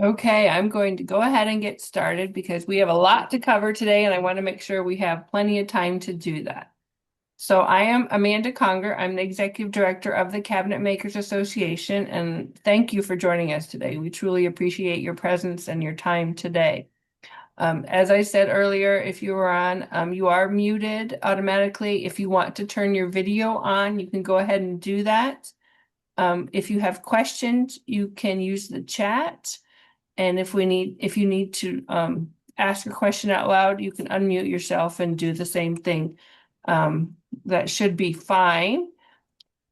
Okay, I'm going to go ahead and get started because we have a lot to cover today and I want to make sure we have plenty of time to do that. So I am Amanda Conger. I'm the Executive Director of the Cabinet Makers Association, and thank you for joining us today. We truly appreciate your presence and your time today. As I said earlier, if you are on, you are muted automatically. If you want to turn your video on, you can go ahead and do that. If you have questions, you can use the chat. And if you need to ask a question out loud, you can unmute yourself and do the same thing. That should be fine.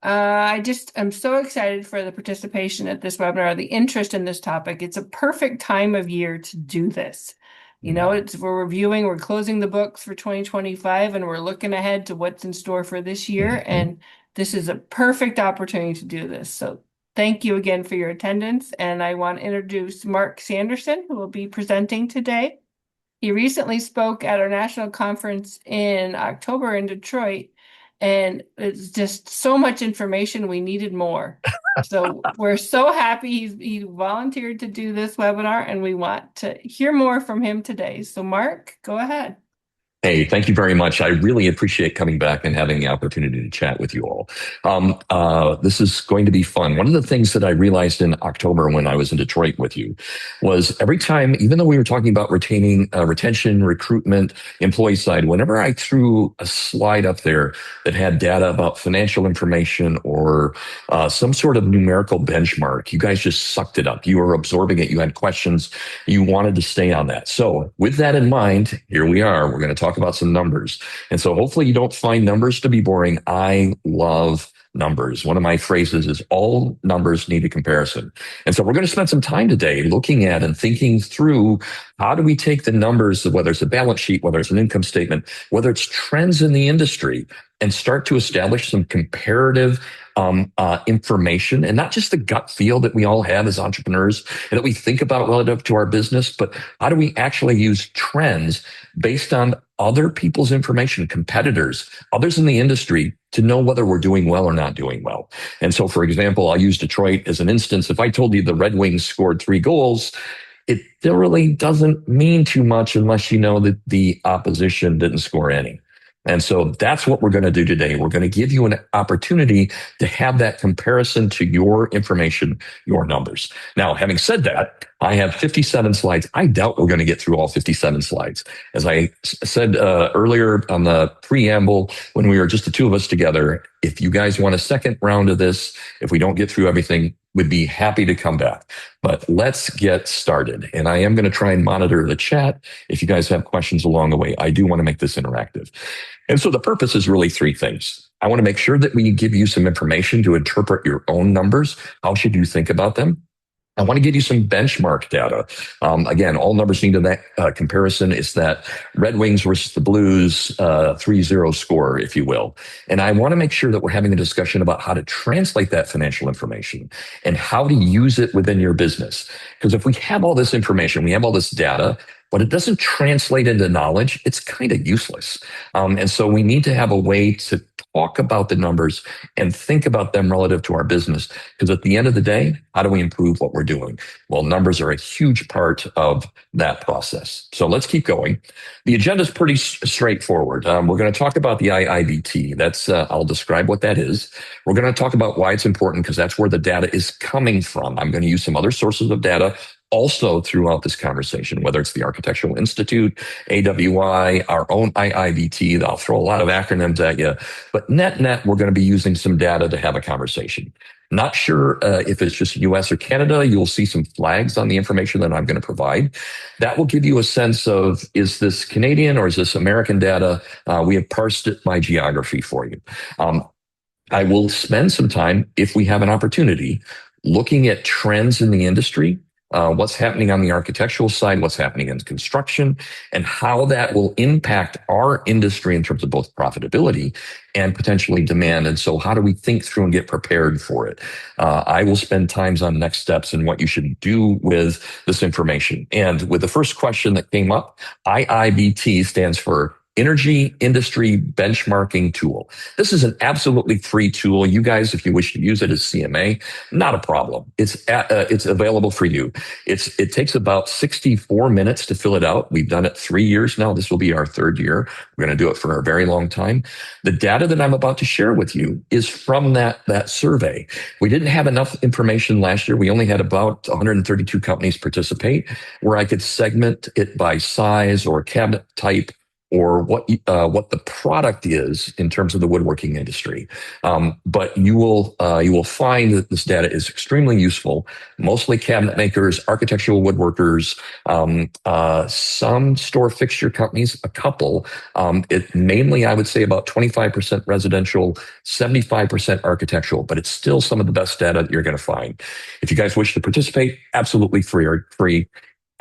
I'm so excited for the participation at this webinar, the interest in this topic. It's a perfect time of year to do this. You know, we're reviewing, we're closing the books for 2025, and we're looking ahead to what's in store for this year. And this is a perfect opportunity to do this. So thank you again for your attendance. And I want to introduce Marc Sanderson, who will be presenting today. He recently spoke at our national conference in October in Detroit, and it's just so much information. We needed more. So we're so happy he volunteered to do this webinar, and we want to hear more from him today. So Marc, go ahead. Hey, thank you very much. I really appreciate coming back and having the opportunity to chat with you all. This is going to be fun. One of the things that I realized in October when I was in Detroit with you was every time, even though we were talking about retention, recruitment, employee side, whenever I threw a slide up there that had data about financial information or some sort of numerical benchmark, you guys just sucked it up. You were absorbing it. You had questions. You wanted to stay on that. So with that in mind, here we are. We're going to talk about some numbers. And so hopefully you don't find numbers to be boring. I love numbers. One of my phrases is all numbers need a comparison. And so we're going to spend some time today looking at and thinking through how do we take the numbers, whether it's a balance sheet, whether it's an income statement, whether it's trends in the industry, and start to establish some comparative information, and not just the gut feel that we all have as entrepreneurs and that we think about relative to our business, but how do we actually use trends based on other people's information, competitors, others in the industry, to know whether we're doing well or not doing well. And so, for example, I'll use Detroit as an instance. If I told you the Red Wings scored 3 goals, it really doesn't mean too much unless you know that the opposition didn't score any. And so that's what we're going to do today. We're going to give you an opportunity to have that comparison to your information, your numbers. Now, having said that, I have 57 slides. I doubt we're going to get through all 57 slides. As I said earlier on the preamble, when we were just the two of us together, if you guys want a second round of this, if we don't get through everything, we'd be happy to come back. But let's get started. And I am going to try and monitor the chat. If you guys have questions along the way, I do want to make this interactive. And so the purpose is really 3 things. I want to make sure that we give you some information to interpret your own numbers. How should you think about them? I want to give you some benchmark data. Again, all numbers need that comparison. It's that Red Wings versus the Blues 3-0 score, if you will. And I want to make sure that we're having a discussion about how to translate that financial information and how to use it within your business. Because if we have all this information, we have all this data, but it doesn't translate into knowledge, it's kind of useless. And so we need to have a way to talk about the numbers and think about them relative to our business. Because at the end of the day, how do we improve what we're doing? Well, numbers are a huge part of that process. So let's keep going. The agenda is pretty straightforward. We're going to talk about the IIBT. I'll describe what that is. We're going to talk about why it's important because that's where the data is coming from. I'm going to use some other sources of data also throughout this conversation, whether it's the Architectural Institute, AWI, our own IIBT. I'll throw a lot of acronyms at you, but net, we're going to be using some data to have a conversation. Not sure if it's just US or Canada. You'll see some flags on the information that I'm going to provide. That will give you a sense of, is this Canadian or is this American data? We have parsed it by geography for you. I will spend some time, if we have an opportunity, looking at trends in the industry, what's happening on the architectural side, what's happening in construction, and how that will impact our industry in terms of both profitability and potentially demand. And so how do we think through and get prepared for it? I will spend times on next steps and what you should do with this information. And with the first question that came up, IIBT stands for Energy Industry Benchmarking Tool. This is an absolutely free tool. You guys, if you wish to use it as CMA, not a problem. It's available for you. It takes about 64 minutes to fill it out. We've done it 3 years now. This will be our third year. We're going to do it for a very long time. The data that I'm about to share with you is from that survey. We didn't have enough information last year. We only had about 132 companies participate, where I could segment it by size or cabinet type or what the product is in terms of the woodworking industry. But you will find that this data is extremely useful. Mostly cabinet makers, architectural woodworkers, some store fixture companies, a couple. It mainly, I would say, about 25% residential, 75% architectural, but it's still some of the best data that you're going to find. If you guys wish to participate, absolutely free.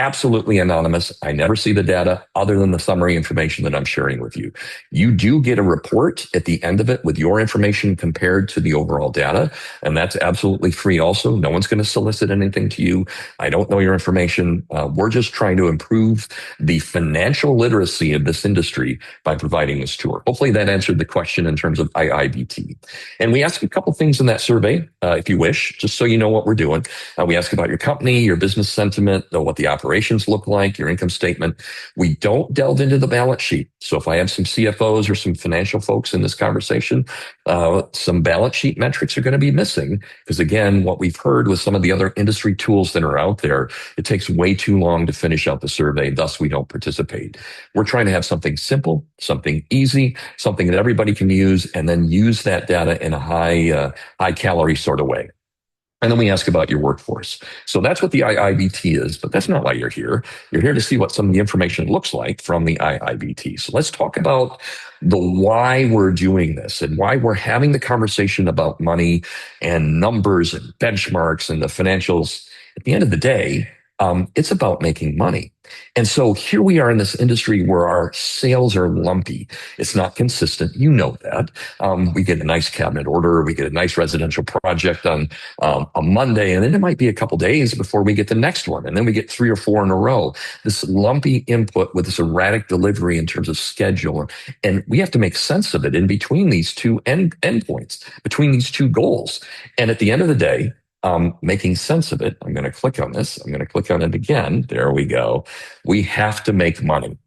Absolutely anonymous. I never see the data other than the summary information that I'm sharing with you. You do get a report at the end of it with your information compared to the overall data, and that's absolutely free also. No one's going to solicit anything to you. I don't know your information. We're just trying to improve the financial literacy of this industry by providing this tour. Hopefully that answered the question in terms of IIBT. And we ask a couple things in that survey, if you wish, just so you know what we're doing. We ask about your company, your business sentiment, what the operations look like, your income statement. We don't delve into the balance sheet. So if I have some CFOs or some financial folks in this conversation, some balance sheet metrics are going to be missing because, again, what we've heard with some of the other industry tools that are out there, it takes way too long to finish out the survey. Thus, we don't participate. We're trying to have something simple, something easy, something that everybody can use, and then use that data in a high calorie sort of way. And then we ask about your workforce. So that's what the IIBT is, but that's not why you're here. You're here to see what some of the information looks like from the IIBT. So let's talk about the why we're doing this and why we're having the conversation about money and numbers and benchmarks and the financials. At the end of the day, it's about making money. And so here we are in this industry where our sales are lumpy. It's not consistent. You know that. We get a nice cabinet order. We get a nice residential project on a Monday, and then it might be a couple days before we get the next one. And then we get 3 or 4 in a row. This lumpy input with this erratic delivery in terms of schedule. And we have to make sense of it in between these two endpoints, between these two goals. And at the end of the day, making sense of it. I'm going to click on this. I'm going to click on it again. There we go. We have to make money.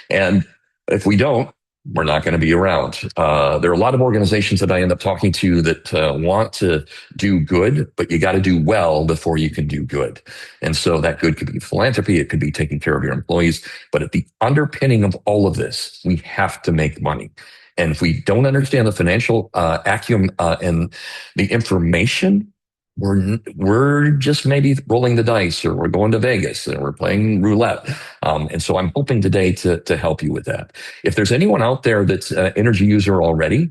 And if we don't, we're not going to be around. There are a lot of organizations that I end up talking to that want to do good, but you got to do well before you can do good. And so that good could be philanthropy. It could be taking care of your employees. But at the underpinning of all of this, we have to make money. And if we don't understand the financial acumen and the information, we're just maybe rolling the dice, or we're going to Vegas and we're playing roulette. And so I'm hoping today to help you with that. If there's anyone out there that's an energy user already,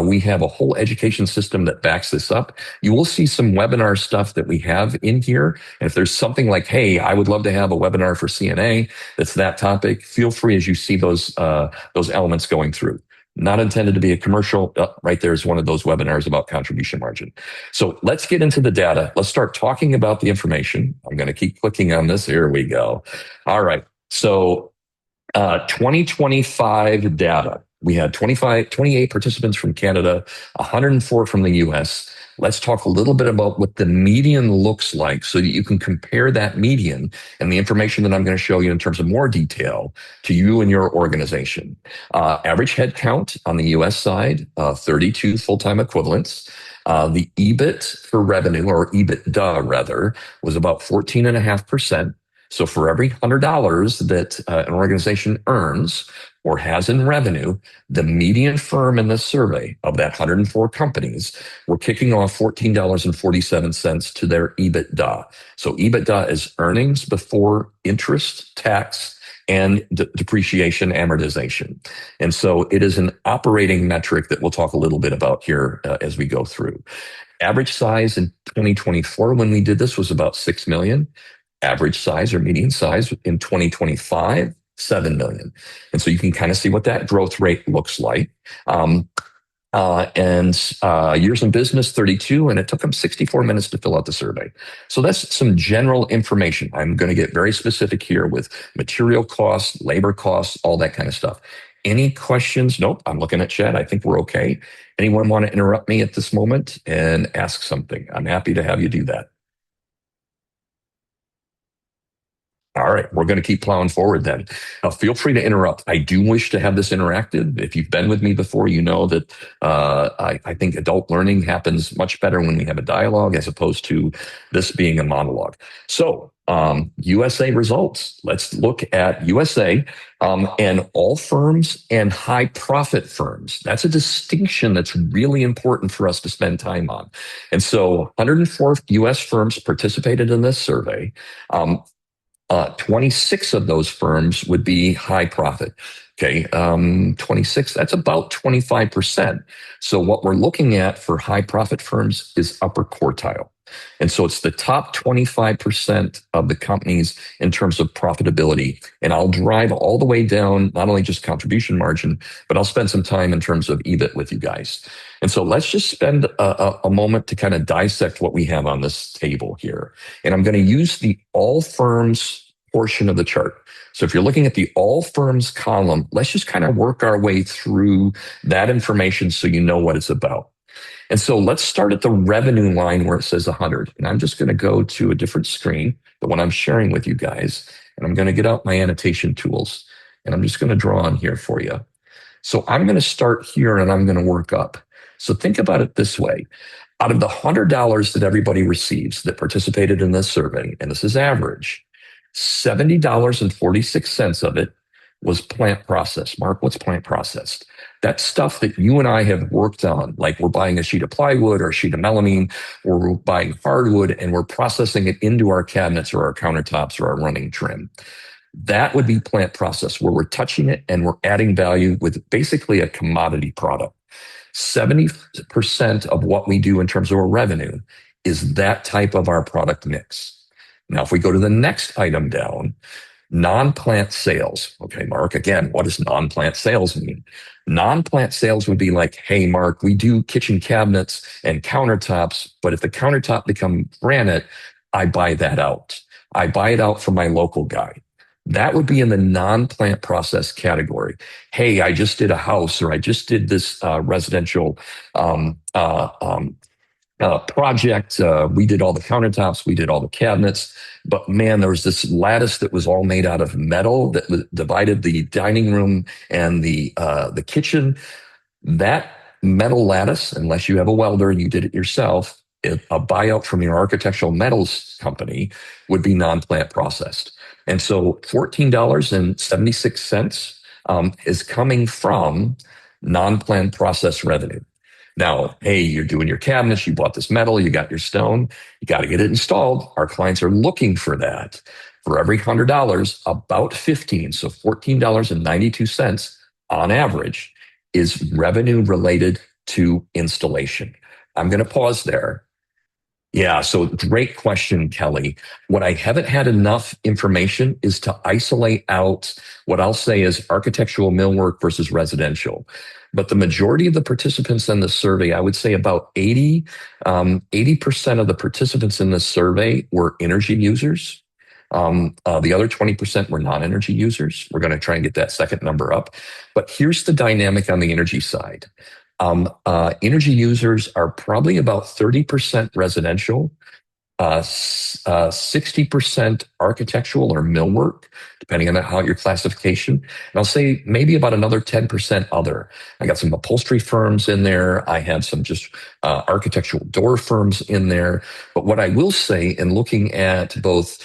we have a whole education system that backs this up. You will see some webinar stuff that we have in here. And if there's something like, hey, I would love to have a webinar for CNA that's that topic, feel free as you see those elements going through. Not intended to be a commercial. Right there is one of those webinars about contribution margin. So let's get into the data. Let's start talking about the information. I'm going to keep clicking on this. Here we go. All right. So 2025 data. We had 28 participants from Canada, 104 from the US. Let's talk a little bit about what the median looks like so that you can compare that median and the information that I'm going to show you in terms of more detail to you and your organization. Average head count on the US side, 32 full-time equivalents. The EBIT for revenue, or EBITDA rather, was about 14.5%. So for every $100 that an organization earns or has in revenue, the median firm in this survey of that 104 companies were kicking off $14.47 to their EBITDA. So EBITDA is earnings before interest, tax, and depreciation, amortization. And so it is an operating metric that we'll talk a little bit about here as we go through. Average size in 2024 when we did this was about 6 million. Average size or median size in 2025, 7 million. And so you can kind of see what that growth rate looks like. Years in business, 32, and it took them 64 minutes to fill out the survey. So that's some general information. I'm going to get very specific here with material costs, labor costs, all that kind of stuff. Any questions? Nope. I'm looking at chat. I think we're okay. Anyone want to interrupt me at this moment and ask something? I'm happy to have you do that. All right, we're going to keep plowing forward then. Feel free to interrupt. I do wish to have this interactive. If you've been with me before, you know that I think adult learning happens much better when we have a dialogue as opposed to this being a monologue. So, USA results. Let's look at USA and all firms and high profit firms. That's a distinction that's really important for us to spend time on. And so 104 US firms participated in this survey. 26 of those firms would be high profit. Okay, 26, that's about 25%. So what we're looking at for high profit firms is upper quartile. And so it's the top 25% of the companies in terms of profitability. And I'll drive all the way down, not only just contribution margin, but I'll spend some time in terms of EBIT with you guys. And so let's just spend a moment to kind of dissect what we have on this table here. And I'm going to use the all firms portion of the chart. So if you're looking at the all firms column, let's just kind of work our way through that information so you know what it's about. And so let's start at the revenue line where it says 100. And I'm just going to go to a different screen, the one I'm sharing with you guys. And I'm going to get out my annotation tools. And I'm just going to draw on here for you. So I'm going to start here and I'm going to work up. So think about it this way. Out of the $100 that everybody receives that participated in this survey, and this is average, $70.46 of it was plant processed. Mark, what's plant processed? That's stuff that you and I have worked on, like we're buying a sheet of plywood or a sheet of melamine, or we're buying hardwood and we're processing it into our cabinets or our countertops or our running trim. That would be plant process, where we're touching it and we're adding value with basically a commodity product. 70% of what we do in terms of our revenue is that type of our product mix. Now, if we go to the next item down, non-plant sales. Okay, Mark, again, what does non-plant sales mean? Non-plant sales would be like, hey, Mark, we do kitchen cabinets and countertops, but if the countertop become granite, I buy that out. I buy it out from my local guy. That would be in the non-plant process category. Hey, I just did a house, or I just did this residential project. We did all the countertops, we did all the cabinets, but man, there was this lattice that was all made out of metal that divided the dining room and the kitchen. That metal lattice, unless you have a welder and you did it yourself, a buyout from your architectural metals company would be non-plant processed. And so $14.76 is coming from non-plant process revenue. Now, hey, you're doing your cabinets, you bought this metal, you got your stone, you got to get it installed. Our clients are looking for that. For every $100, about 15, so $14.92 on average is revenue related to installation. I'm going to pause there. Yeah, so great question, Kelly. What I haven't had enough information is to isolate out what I'll say is architectural millwork versus residential. But the majority of the participants in the survey, I would say about 80% of the participants in this survey were energy users. The other 20% were non-energy users. We're going to try and get that second number up. But here's the dynamic on the energy side. Energy users are probably about 30% residential, 60% architectural or millwork, depending on how your classification. And I'll say maybe about another 10% other. I got some upholstery firms in there. I have some just architectural door firms in there. But what I will say in looking at both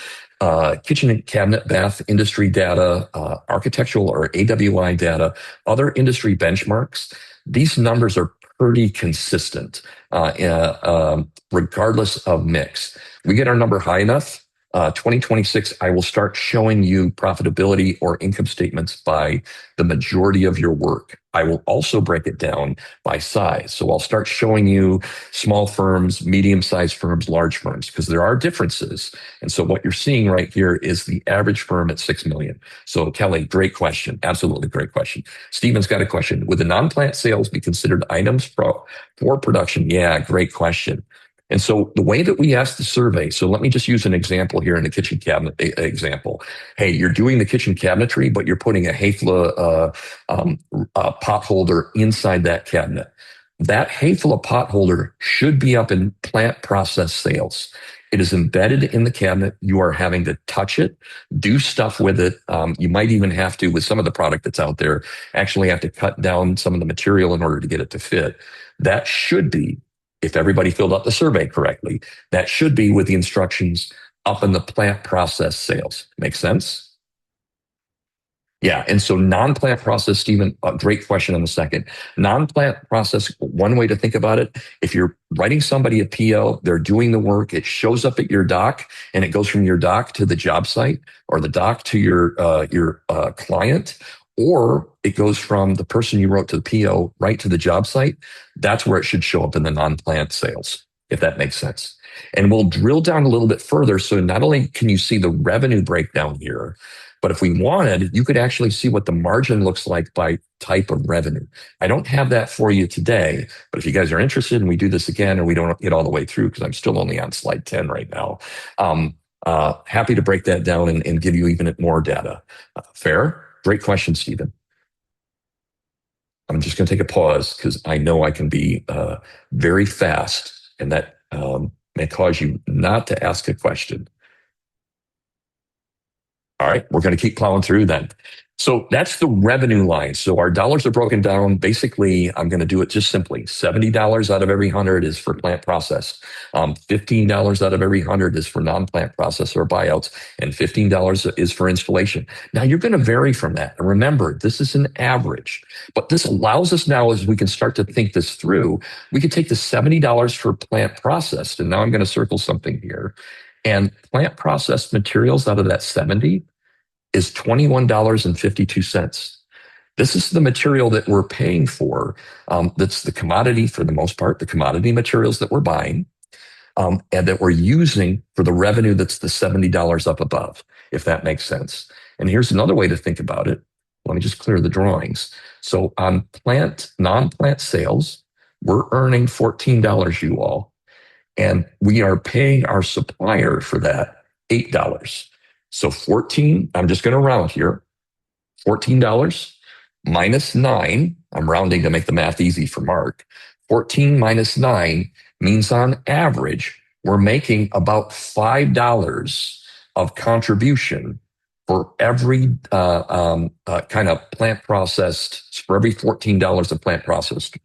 kitchen and cabinet bath industry data, architectural or AWI data, other industry benchmarks, these numbers are pretty consistent, regardless of mix. We get our number high enough, 2026, I will start showing you profitability or income statements by the majority of your work. I will also break it down by size. So I'll start showing you small firms, medium-sized firms, large firms, because there are differences. And so what you're seeing right here is the average firm at 6 million. So Kelly, great question. Absolutely great question. Steven's got a question. Would the non-plant sales be considered items for production? Yeah, great question. And so the way that we ask the survey, so let me just use an example here in the kitchen cabinet example. Hey, you're doing the kitchen cabinetry, but you're putting a Hafele pot holder inside that cabinet. That Hafele pot holder should be up in plant process sales. It is embedded in the cabinet. You are having to touch it, do stuff with it. You might even have to, with some of the product that's out there, actually have to cut down some of the material in order to get it to fit. That should be, if everybody filled out the survey correctly, that should be with the instructions up in the plant process sales. Make sense? Yeah. And so non-plant process, Stephen, a great question on the second. Non-plant process, one way to think about it, if you're writing somebody a PO, they're doing the work, it shows up at your dock and it goes from your dock to the job site or the dock to your client, or it goes from the person you wrote to the PO right to the job site. That's where it should show up in the non-plant sales, if that makes sense. And we'll drill down a little bit further. So not only can you see the revenue breakdown here, but if we wanted, you could actually see what the margin looks like by type of revenue. I don't have that for you today, but if you guys are interested and we do this again and we don't get all the way through, because I'm still only on slide 10 right now, happy to break that down and give you even more data. Fair? Great question, Stephen. I'm just going to take a pause because I know I can be very fast, and that may cause you not to ask a question. All right, we're going to keep plowing through then. So that's the revenue line. So our dollars are broken down. Basically, I'm going to do it just simply. $70 out of every 100 is for plant process. $15 out of every 100 is for non-plant process or buyouts, and $15 is for installation. Now you're going to vary from that. And remember, this is an average, but this allows us now, as we can start to think this through, we could take the $70 for plant processed. And now I'm going to circle something here. And plant processed materials out of that 70 is $21.52. This is the material that we're paying for. That's the commodity, for the most part, the commodity materials that we're buying, and that we're using for the revenue that's the $70 up above, if that makes sense. And here's another way to think about it. Let me just clear the drawings. So on non-plant sales, we're earning $14, you all. And we are paying our supplier for that $8. So 14, I'm just going to round here, $14 minus 9, I'm rounding to make the math easy for Mark. 14 minus 9 means on average, we're making about $5 of contribution for every kind of plant processed, for every $14 of plant processed,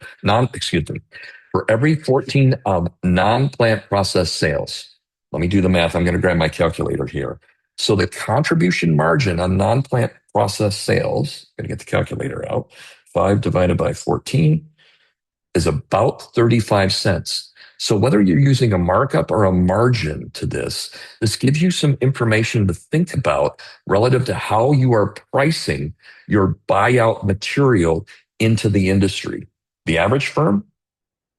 for every 14 of non-plant processed sales. Let me do the math. I'm going to grab my calculator here. So the contribution margin on non-plant processed sales, I'm going to get the calculator out, 5 divided by 14 is about 35 cents. So whether you're using a markup or a margin to this gives you some information to think about relative to how you are pricing your buyout material into the industry. The average firm,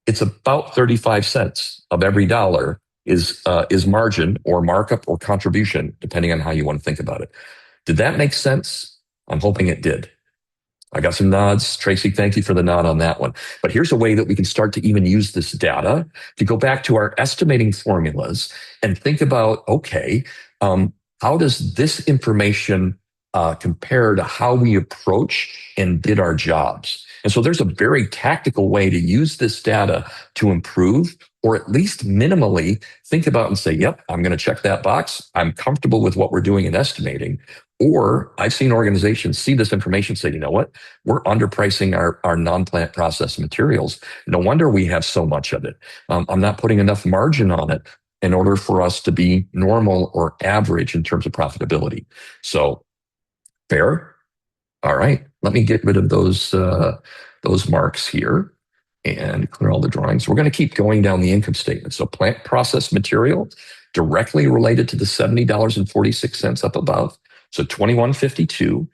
it's about 35 cents of every dollar is margin or markup or contribution, depending on how you want to think about it. Did that make sense? I'm hoping it did. I got some nods. Tracy, thank you for the nod on that one. But here's a way that we can start to even use this data to go back to our estimating formulas and think about, okay, how does this information compare to how we approach and did our jobs? And so there's a very tactical way to use this data to improve, or at least minimally think about and say, yep, I'm going to check that box. I'm comfortable with what we're doing in estimating. Or I've seen organizations see this information, say, you know what, we're underpricing our non-plant processed materials. No wonder we have so much of it. I'm not putting enough margin on it in order for us to be normal or average in terms of profitability. So fair. All right, let me get rid of those marks here and clear all the drawings. We're going to keep going down the income statement. So plant processed material directly related to the $70.46 up above. So 2152.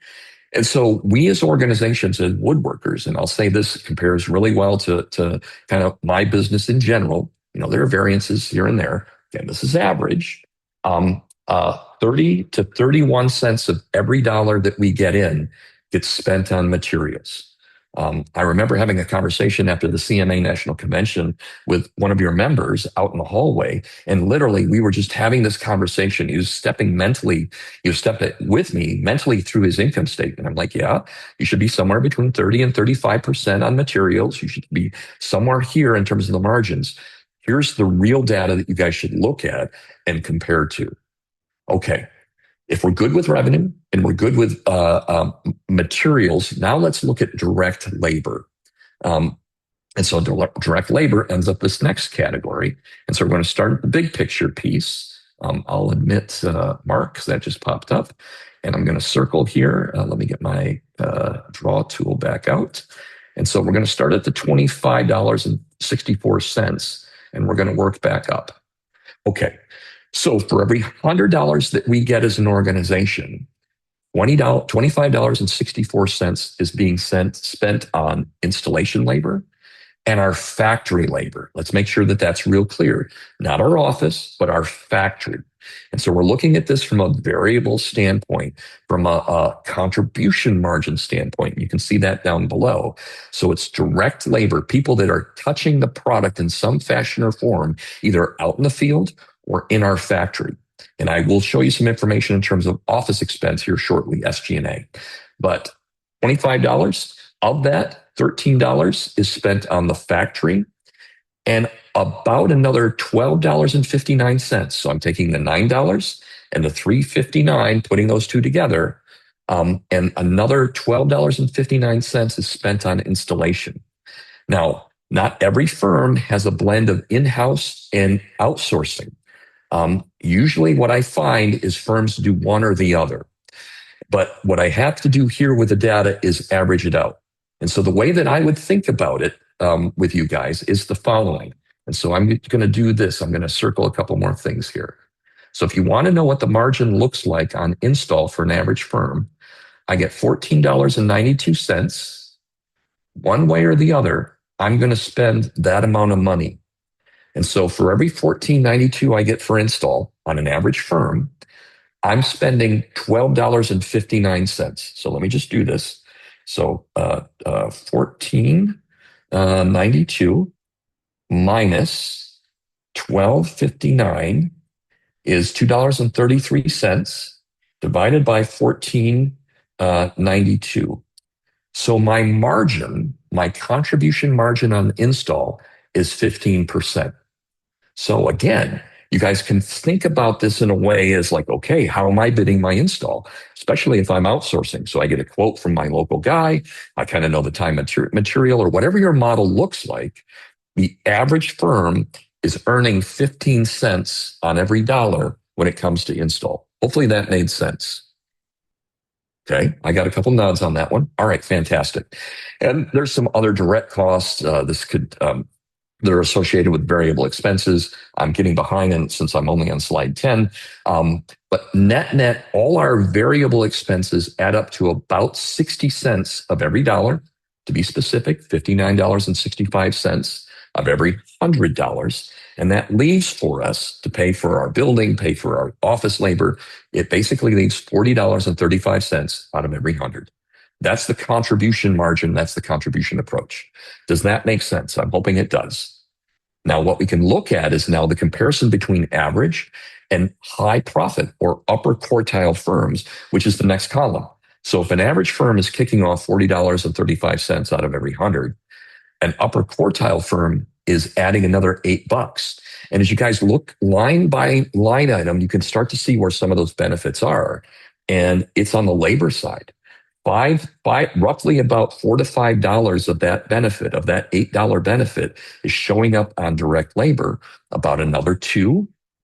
And so we as organizations and woodworkers, and I'll say this compares really well to kind of my business in general. You know, there are variances here and there. Again, this is average. 30 to 31 cents of every dollar that we get in gets spent on materials. I remember having a conversation after the CMA National Convention with one of your members out in the hallway, and literally we were just having this conversation. He was stepping with me mentally through his income statement. I'm like, yeah, you should be somewhere between 30 and 35% on materials. You should be somewhere here in terms of the margins. Here's the real data that you guys should look at and compare to. Okay, if we're good with revenue and we're good with materials, now let's look at direct labor. Um, and so direct labor ends up this next category. And so we're going to start at the big picture piece. I'll admit Mark, because that just popped up. And I'm going to circle here. Let me get my draw tool back out. And so we're going to start at the $25.64, and we're going to work back up. Okay, so for every $100 that we get as an organization, $25.64 is being spent on installation labor and our factory labor. Let's make sure that that's real clear. Not our office, but our factory. And so we're looking at this from a variable standpoint, from a contribution margin standpoint. You can see that down below. So it's direct labor, people that are touching the product in some fashion or form, either out in the field or in our factory. And I will show you some information in terms of office expense here shortly, SG&A. But $25 of that, $13 is spent on the factory, and about another $12.59. So I'm taking the $9 and the $3.59, putting those two together, and another $12.59 is spent on installation. Now, not every firm has a blend of in-house and outsourcing. Usually what I find is firms do one or the other. But what I have to do here with the data is average it out. And so the way that I would think about it with you guys is the following. And so I'm going to do this. I'm going to circle a couple more things here. So if you want to know what the margin looks like on install for an average firm, I get $14.92. One way or the other, I'm going to spend that amount of money. And so for every $14.92 I get for install on an average firm, I'm spending $12.59. So let me just do this. So 14.92 minus 12.59 is $2.33 divided by 14.92. So my margin, my contribution margin on install is 15%. So again, you guys can think about this in a way as like, okay, how am I bidding my install? Especially if I'm outsourcing. So I get a quote from my local guy. I kind of know the time material or whatever your model looks like. The average firm is earning 15 cents on every dollar when it comes to install. Hopefully that made sense. Okay, I got a couple nods on that one. All right, fantastic. And there's some other direct costs. This could that are associated with variable expenses. I'm getting behind and since I'm only on slide 10. But net, all our variable expenses add up to about 60 cents of every dollar. To be specific, $59.65 of every $100. And that leaves for us to pay for our building, pay for our office labor. It basically leaves $40.35 out of every 100. That's the contribution margin. That's the contribution approach. Does that make sense? I'm hoping it does. Now, what we can look at is now the comparison between average and high profit or upper quartile firms, which is the next column. So if an average firm is kicking off $40.35 out of every 100, an upper quartile firm is adding another $8. And as you guys look line by line item, you can start to see where some of those benefits are. And it's on the labor side. Roughly about $4 to $5 of that benefit, of that $8 benefit, is showing up on direct labor. About another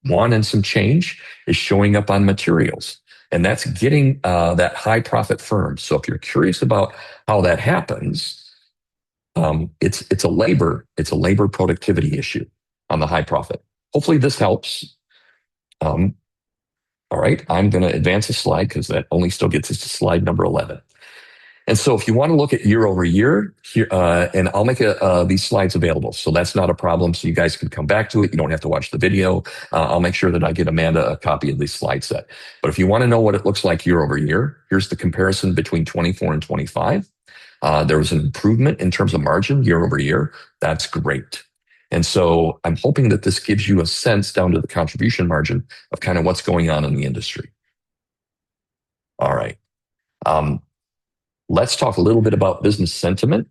one and some change is showing up on materials. And that's getting that high profit firm. So if you're curious about how that happens, it's a labor productivity issue on the high profit. Hopefully this helps. All right, I'm going to advance a slide because that only still gets us to slide number 11. And so if you want to look at year over year, here, and I'll make these slides available. So that's not a problem. So you guys can come back to it. You don't have to watch the video. I'll make sure that I get Amanda a copy of the slide set. But if you want to know what it looks like year over year, here's the comparison between 24 and 25. There was an improvement in terms of margin year over year. That's great. And so I'm hoping that this gives you a sense down to the contribution margin of kind of what's going on in the industry. All right. Um, let's talk a little bit about business sentiment.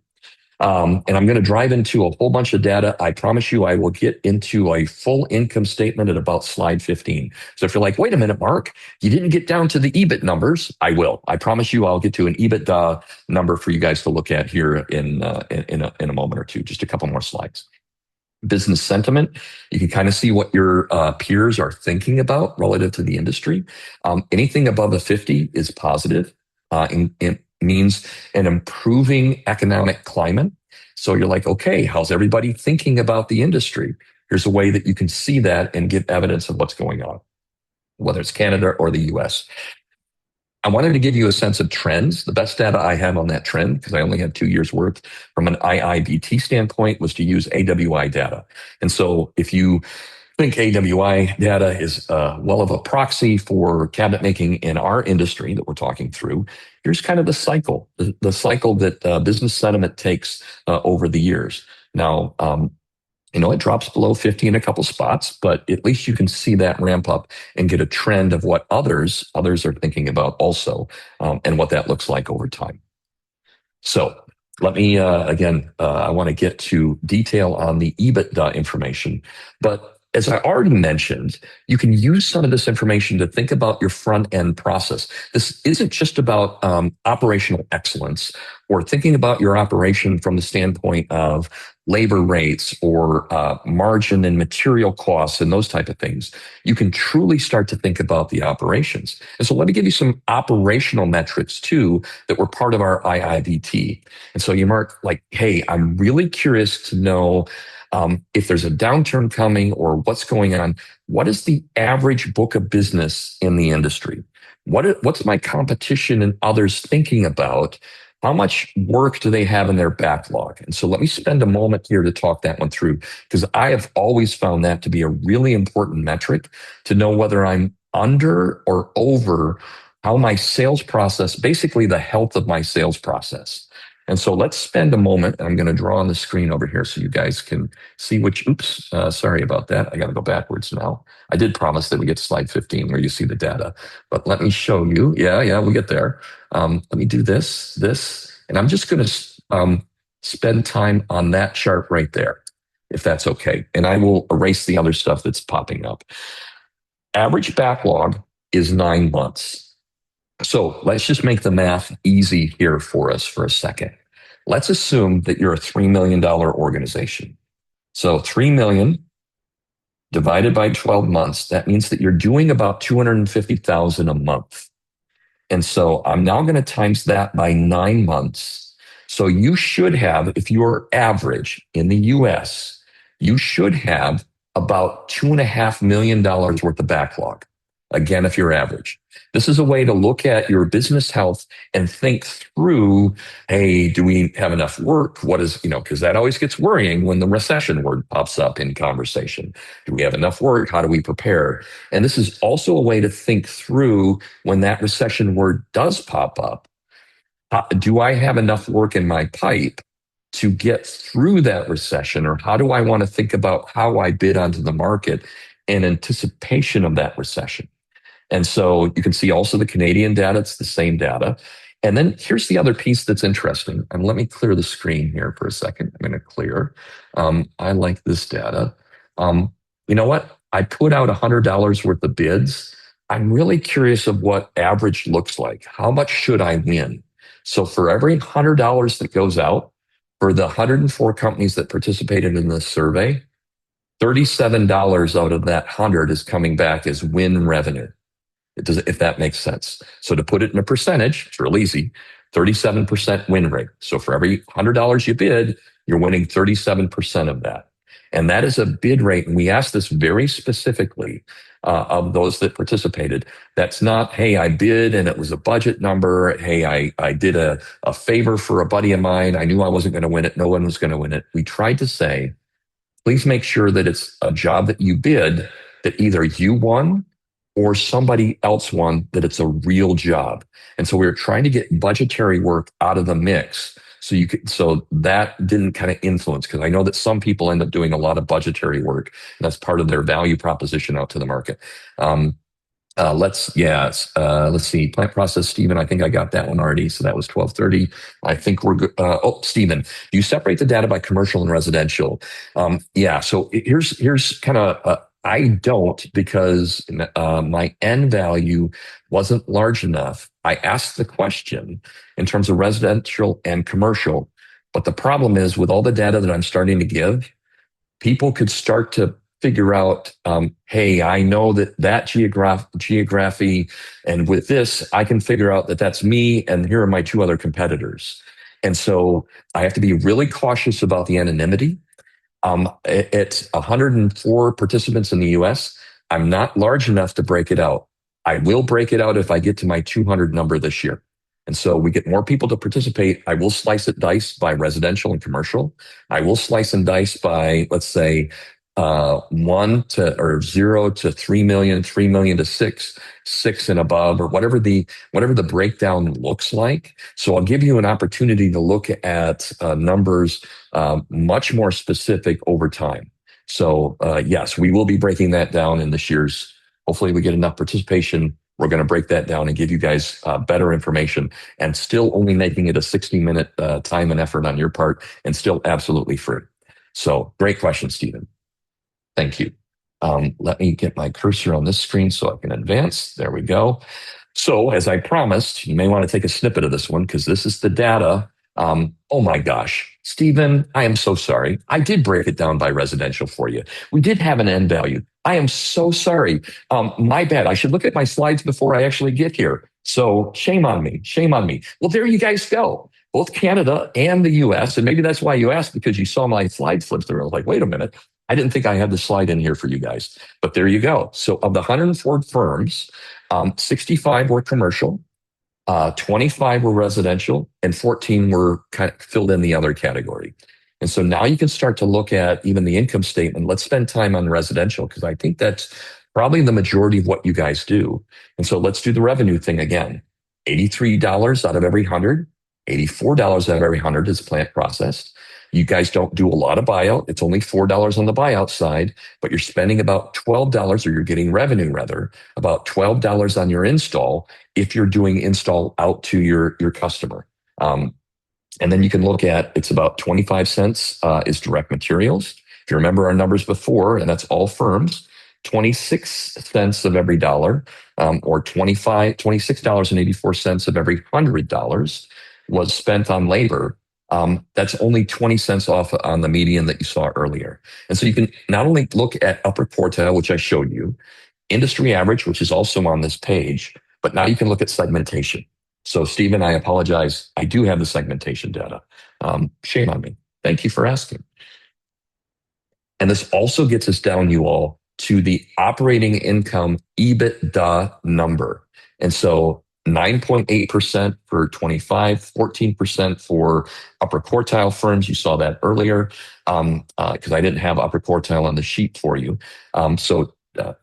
And I'm going to drive into a whole bunch of data. I promise you, I will get into a full income statement at about slide 15. So if you're like, wait a minute, Mark, you didn't get down to the EBIT numbers, I will. I promise you, I'll get to an EBITDA number for you guys to look at here in a moment or two. Just a couple more slides. Business sentiment. You can kind of see what your peers are thinking about relative to the industry. Anything above a 50 is positive. It means an improving economic climate. So you're like, okay, how's everybody thinking about the industry? Here's a way that you can see that and give evidence of what's going on, whether it's Canada or the US. I wanted to give you a sense of trends. The best data I have on that trend, because I only had 2 years worth from an IIBT standpoint, was to use AWI data. And so if you think AWI data is well of a proxy for cabinet making in our industry that we're talking through, here's kind of the cycle that business sentiment takes over the years. Now, it drops below 50 in a couple spots, but at least you can see that ramp up and get a trend of what others are thinking about also, and what that looks like over time. So let me, I want to get to detail on the EBITDA information. But as I already mentioned, you can use some of this information to think about your front end process. This isn't just about operational excellence or thinking about your operation from the standpoint of labor rates or margin and material costs and those type of things. You can truly start to think about the operations. And so let me give you some operational metrics too that were part of our IIBT. And so you mark like, hey, I'm really curious to know if there's a downturn coming or what's going on. What is the average book of business in the industry? What's my competition and others thinking about? How much work do they have in their backlog? And so let me spend a moment here to talk that one through, because I have always found that to be a really important metric to know whether I'm under or over how my sales process, basically the health of my sales process. And so let's spend a moment. I'm going to draw on the screen over here so you guys can see sorry about that. I got to go backwards now. I did promise that we get to slide 15 where you see the data, but let me show you. Yeah, we get there. Let me do this, and I'm just going to spend time on that chart right there, if that's okay. And I will erase the other stuff that's popping up. Average backlog is 9 months. So let's just make the math easy here for us for a second. Let's assume that you're a $3 million organization. So 3 million divided by 12 months, that means that you're doing about 250,000 a month. And so I'm now going to times that by 9 months. So you should have, if you're average in the US, you should have about $2.5 million worth of backlog. Again, if you're average. This is a way to look at your business health and think through, hey, do we have enough work? What is, because that always gets worrying when the recession word pops up in conversation. Do we have enough work? How do we prepare? And this is also a way to think through when that recession word does pop up. Do I have enough work in my pipe to get through that recession? Or how do I want to think about how I bid onto the market in anticipation of that recession? And so you can see also the Canadian data, it's the same data. And then here's the other piece that's interesting. And let me clear the screen here for a second. I'm going to clear. I like this data. You know what? I put out $100 worth of bids. I'm really curious of what average looks like. How much should I win? So for every $100 that goes out, for the 104 companies that participated in this survey, $37 out of that 100 is coming back as win revenue. If that makes sense. So to put it in a percentage, it's real easy, 37% win rate. So for every $100 you bid, you're winning 37% of that. And that is a bid rate. And we asked this very specifically of those that participated. That's not, hey, I bid and it was a budget number. Hey, I did a favor for a buddy of mine. I knew I wasn't going to win it. No one was going to win it. We tried to say, please make sure that it's a job that you bid that either you won or somebody else won, that it's a real job. And so we were trying to get budgetary work out of the mix So that didn't kind of influence, because I know that some people end up doing a lot of budgetary work, and that's part of their value proposition out to the market. Um, let's see. Plant process, Stephen. I think I got that one already. So that was 12:30. I think we're good. Stephen, do you separate the data by commercial and residential? Yeah. So here's kind of, I don't, because my N value wasn't large enough. I asked the question in terms of residential and commercial, but the problem is with all the data that I'm starting to give, people could start to figure out, hey, I know that geography, and with this, I can figure out that that's me, and here are my two other competitors. And so I have to be really cautious about the anonymity. It's 104 participants in the US. I'm not large enough to break it out. I will break it out if I get to my 200 number this year. And so we get more people to participate. I will slice it dice by residential and commercial. I will slice and dice by, let's say, 0 to 3 million, 3 million to six and above, or whatever the breakdown looks like. So I'll give you an opportunity to look at numbers much more specific over time. So yes, we will be breaking that down in this year's. Hopefully, we get enough participation. We're going to break that down and give you guys better information, and still only making it a 60-minute time and effort on your part, and still absolutely free. So great question, Stephen. Thank you. Let me get my cursor on this screen so I can advance. There we go. So as I promised, you may want to take a snippet of this one, because this is the data. Oh my gosh, Stephen, I am so sorry. I did break it down by residential for you. We did have an N value. I am so sorry. My bad. I should look at my slides before I actually get here. So shame on me. Shame on me. Well, there you guys go. Both Canada and the US. And maybe that's why you asked, because you saw my slide flip through. I was like, wait a minute. I didn't think I had the slide in here for you guys, but there you go. So of the 104 firms, 65 were commercial, 25 were residential, and 14 were kind of filled in the other category. And so now you can start to look at even the income statement. Let's spend time on residential, because I think that's probably the majority of what you guys do. And so let's do the revenue thing again. $83 out of every 100, $84 out of every 100 is plant processed. You guys don't do a lot of buyout. It's only $4 on the buyout side, but you're spending about $12, or you're getting revenue rather, about $12 on your install if you're doing install out to your customer. And then you can look at, it's about 25 cents is direct materials. If you remember our numbers before, and that's all firms, 26 cents of every dollar, or $26.84 of every $100 was spent on labor. That's only 20 cents off on the median that you saw earlier. And so you can not only look at upper quartile, which I showed you, industry average, which is also on this page, but now you can look at segmentation. So Stephen, I apologize. I do have the segmentation data. Shame on me. Thank you for asking. And this also gets us down, you all, to the operating income EBITDA number. And so 9.8% for 25, 14% for upper quartile firms. You saw that earlier, because I didn't have upper quartile on the sheet for you. So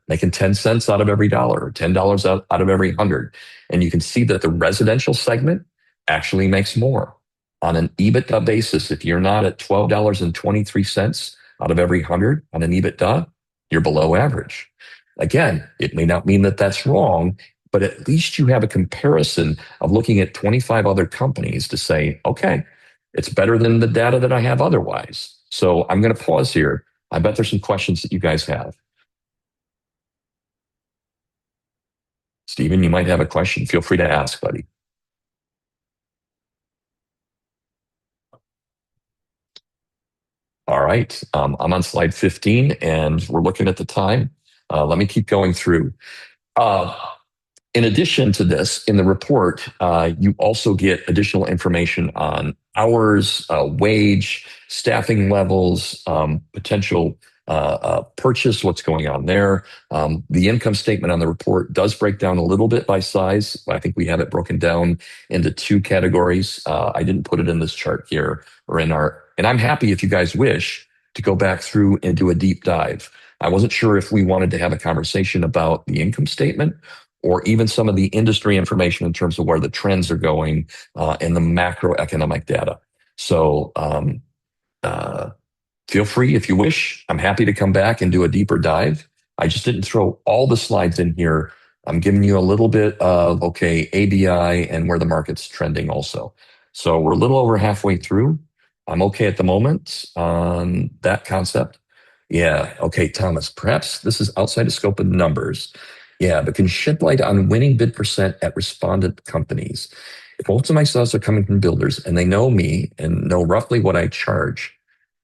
making 10 cents out of every dollar, or $10 out of every 100. And you can see that the residential segment actually makes more. On an EBITDA basis, if you're not at $12.23 out of every 100 on an EBITDA, you're below average. Again, it may not mean that that's wrong, but at least you have a comparison of looking at 25 other companies to say, okay, it's better than the data that I have otherwise. So I'm going to pause here. I bet there's some questions that you guys have. Stephen, you might have a question. Feel free to ask, buddy. All right. I'm on slide 15, and we're looking at the time. Let me keep going through. Uh, In addition to this, in the report, you also get additional information on hours, wage, staffing levels, potential purchase, what's going on there. The income statement on the report does break down a little bit by size. I think we have it broken down into two categories. I didn't put it in this chart here or in our, and I'm happy if you guys wish to go back through and do a deep dive. I wasn't sure if we wanted to have a conversation about the income statement, or even some of the industry information in terms of where the trends are going, and the macroeconomic data. So uh, feel free if you wish. I'm happy to come back and do a deeper dive. I just didn't throw all the slides in here. I'm giving you a little bit of, okay, ABI and where the market's trending also. So we're a little over halfway through. I'm okay at the moment on that concept. Yeah. Okay, Thomas, perhaps this is outside of scope of numbers. Yeah, but can you shed light on winning bid percent at respondent companies? If most of my sales are coming from builders and they know me and know roughly what I charge,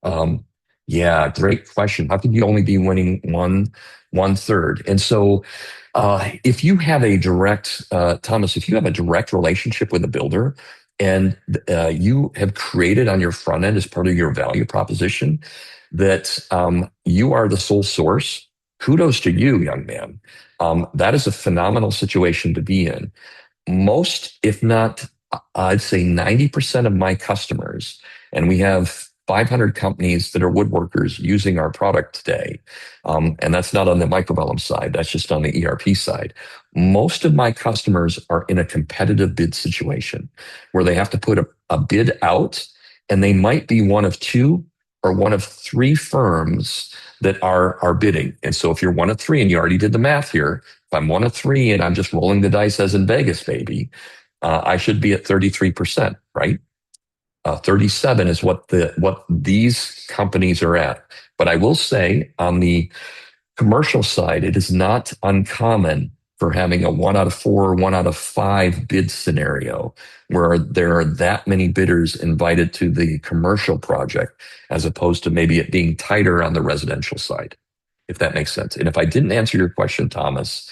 um, yeah, great question. How could you only be winning one third? And so, if you have a direct, Thomas, if you have a direct relationship with a builder and you have created on your front end as part of your value proposition that you are the sole source, kudos to you, young man. That is a phenomenal situation to be in. Most, if not, I'd say 90% of my customers, and we have 500 companies that are woodworkers using our product today. And that's not on the microvellum side, that's just on the ERP side. Most of my customers are in a competitive bid situation where they have to put a bid out, and they might be one of two or one of three firms that are bidding. And so if you're one of three, and you already did the math here, if I'm one of three and I'm just rolling the dice as in Vegas, baby, I should be at 33%, right? 37 is what these companies are at. But I will say on the commercial side, it is not uncommon for having a 1 out of 4, 1 out of 5 bid scenario where there are that many bidders invited to the commercial project, as opposed to maybe it being tighter on the residential side, if that makes sense. And if I didn't answer your question, Thomas,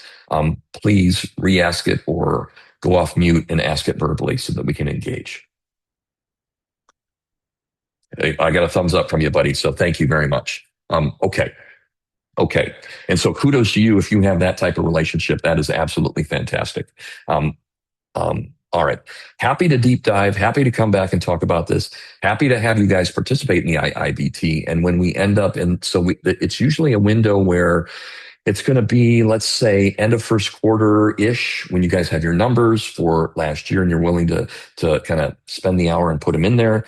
please re-ask it or go off mute and ask it verbally so that we can engage. I got a thumbs up from you, buddy. So thank you very much. Okay. Okay. And so kudos to you if you have that type of relationship. That is absolutely fantastic. All right. Happy to deep dive. Happy to come back and talk about this. Happy to have you guys participate in the IBT. And when we end up in, it's usually a window where it's going to be, let's say, end of first quarter-ish when you guys have your numbers for last year and you're willing to kind of spend the hour and put them in there.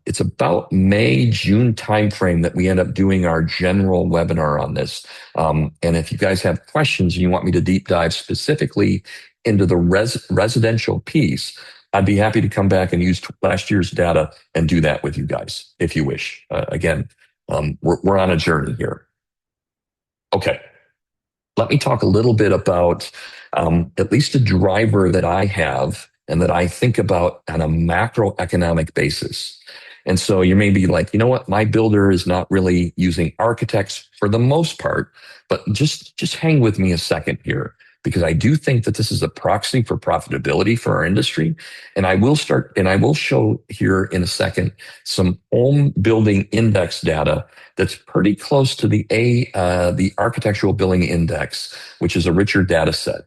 It's about May, June timeframe that we end up doing our general webinar on this. And if you guys have questions and you want me to deep dive specifically into the residential piece, I'd be happy to come back and use last year's data and do that with you guys if you wish. Again, we're on a journey here. Okay. Let me talk a little bit about at least a driver that I have and that I think about on a macroeconomic basis. And so you may be like, you know what, my builder is not really using architects for the most part, but just hang with me a second here, because I do think that this is a proxy for profitability for our industry. And I will show here in a second some home building index data that's pretty close to the architectural billing index, which is a richer data set.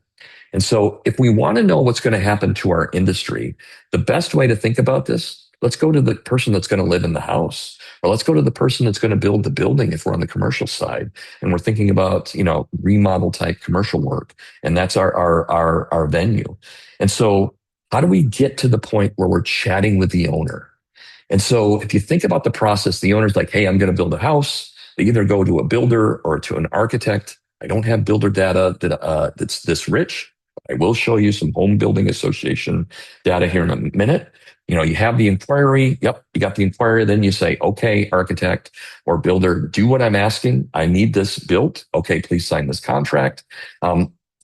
And so if we want to know what's going to happen to our industry, the best way to think about this, let's go to the person that's going to live in the house, or let's go to the person that's going to build the building if we're on the commercial side and we're thinking about, remodel type commercial work. And that's our venue. And so how do we get to the point where we're chatting with the owner? And so if you think about the process, the owner's like, hey, I'm going to build a house. They either go to a builder or to an architect. I don't have builder data that's this rich. I will show you some home building association data here in a minute. You have the inquiry. Yep, you got the inquiry. Then you say, okay, architect or builder, do what I'm asking. I need this built. Okay, please sign this contract.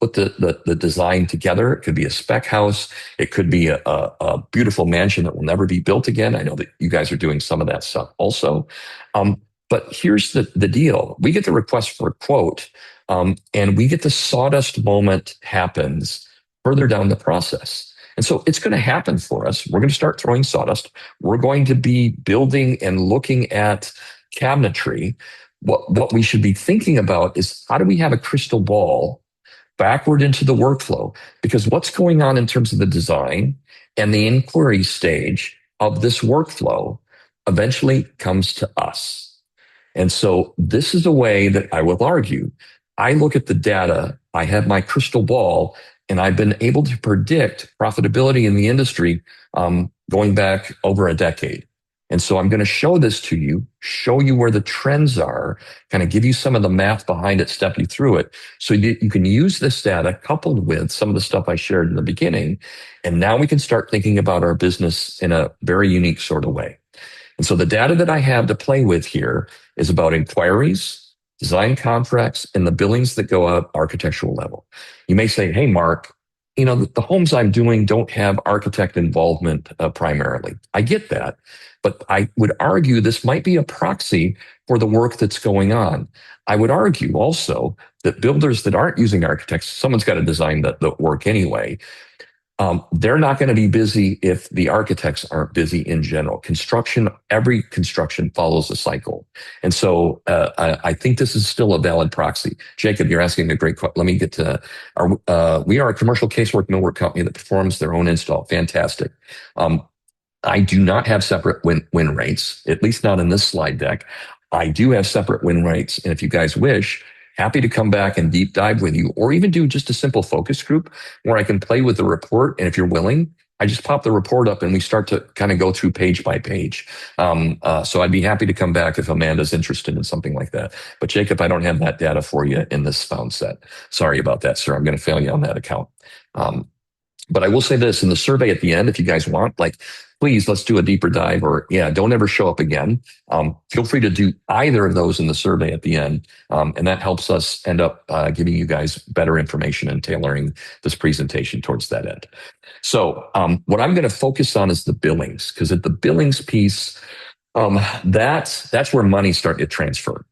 Put the design together. It could be a spec house. It could be a beautiful mansion that will never be built again. I know that you guys are doing some of that stuff also. But here's the deal. We get the request for a quote, and we get the sawdust moment happens further down the process. And so it's going to happen for us. We're going to start throwing sawdust. We're going to be building and looking at cabinetry. What we should be thinking about is, how do we have a crystal ball backward into the workflow? Because what's going on in terms of the design and the inquiry stage of this workflow eventually comes to us. And so this is a way that I will argue. I look at the data, I have my crystal ball, and I've been able to predict profitability in the industry going back over a decade. And so I'm going to show this to you, show you where the trends are, kind of give you some of the math behind it, step you through it. So you can use this data coupled with some of the stuff I shared in the beginning. And now we can start thinking about our business in a very unique sort of way. And so the data that I have to play with here is about inquiries, design contracts, and the billings that go out architectural level. You may say, hey, Mark, the homes I'm doing don't have architect involvement primarily. I get that. But I would argue this might be a proxy for the work that's going on. I would argue also that builders that aren't using architects, someone's got to design the work anyway. They're not going to be busy if the architects aren't busy in general. Every construction follows a cycle. And so I think this is still a valid proxy. Jacob, you're asking a great question. Let me get to we are a commercial casework millwork company that performs their own install. Fantastic. I do not have separate win rates, at least not in this slide deck. I do have separate win rates. And if you guys wish, happy to come back and deep dive with you, or even do just a simple focus group where I can play with the report. And if you're willing, I just pop the report up and we start to kind of go through page by page. So I'd be happy to come back if Amanda's interested in something like that. But Jacob, I don't have that data for you in this found set. Sorry about that, sir. I'm going to fail you on that account. But I will say this in the survey at the end, if you guys want, please, let's do a deeper dive, or don't ever show up again. Feel free to do either of those in the survey at the end. And that helps us end up giving you guys better information and tailoring this presentation towards that end. So what I'm going to focus on is the billings, because at the billings piece, that's where money's starting to transfer.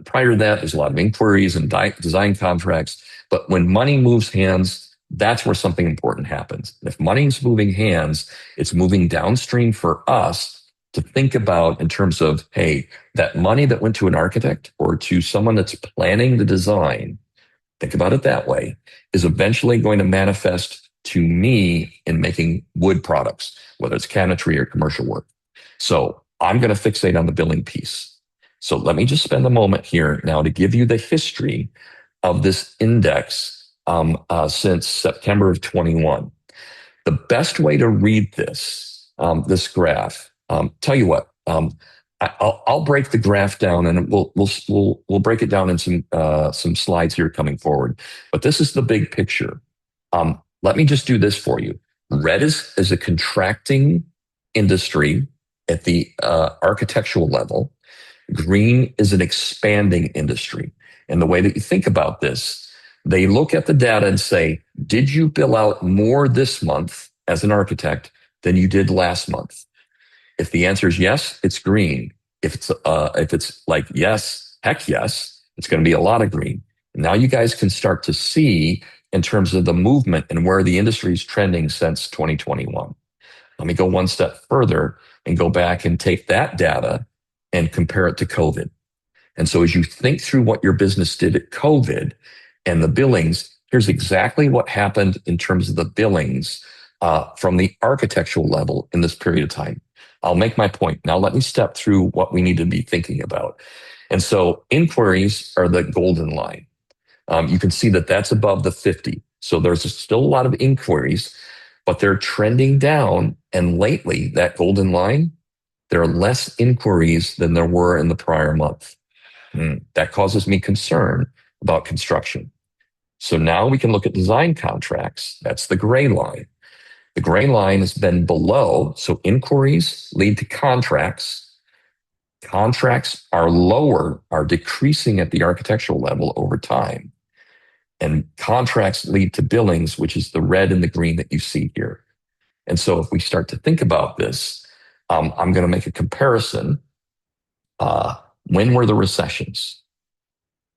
Prior to that, there's a lot of inquiries and design contracts. But when money moves hands, that's where something important happens. If money's moving hands, it's moving downstream for us to think about in terms of, hey, that money that went to an architect or to someone that's planning the design, think about it that way, is eventually going to manifest to me in making wood products, whether it's cabinetry or commercial work. So I'm going to fixate on the billing piece. So let me just spend a moment here now to give you the history of this index since September of 21. The best way to read this graph, tell you what, I'll break the graph down, and we'll break it down in some slides here coming forward. But this is the big picture. Let me just do this for you. Red is a contracting industry at the architectural level. Green is an expanding industry. And the way that you think about this, they look at the data and say, did you bill out more this month as an architect than you did last month? If the answer is yes, it's green. If it's like yes, heck yes, it's going to be a lot of green. Now you guys can start to see in terms of the movement and where the industry is trending since 2021. Let me go one step further and go back and take that data and compare it to COVID. And so as you think through what your business did at COVID and the billings, here's exactly what happened in terms of the billings from the architectural level in this period of time. I'll make my point. Now let me step through what we need to be thinking about. And so inquiries are the golden line. You can see that that's above the 50. So there's still a lot of inquiries, but they're trending down. And lately, that golden line, there are less inquiries than there were in the prior month. That causes me concern about construction. So now we can look at design contracts. That's the gray line. The gray line has been below. So inquiries lead to contracts. Contracts are lower, are decreasing at the architectural level over time. And contracts lead to billings, which is the red and the green that you see here. And so if we start to think about this, I'm going to make a comparison. When were the recessions?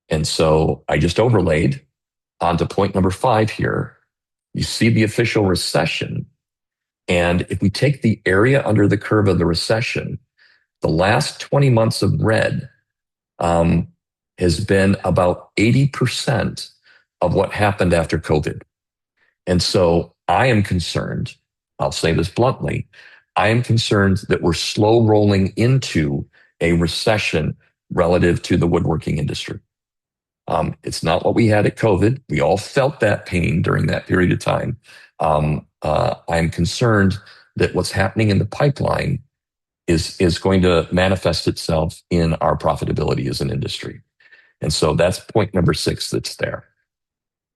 And so I just overlaid onto point number 5 here. You see the official recession. And if we take the area under the curve of the recession, the last 20 months of red has been about 80% of what happened after COVID. And so I am concerned, I'll say this bluntly, I am concerned that we're slow rolling into a recession relative to the woodworking industry. It's not what we had at COVID. We all felt that pain during that period of time. I'm concerned that what's happening in the pipeline is going to manifest itself in our profitability as an industry. And so that's point number 6 that's there.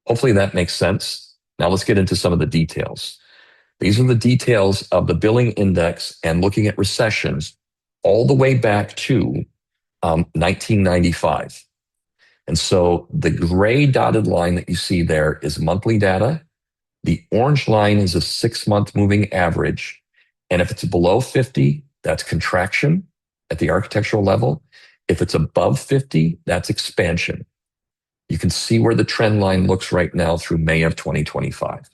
Hopefully that makes sense. Now let's get into some of the details. These are the details of the billing index and looking at recessions all the way back to 1995. And so the gray dotted line that you see there is monthly data. The orange line is a 6-month moving average. And if it's below 50, that's contraction at the architectural level. If it's above 50, that's expansion. You can see where the trend line looks right now through May of 2025.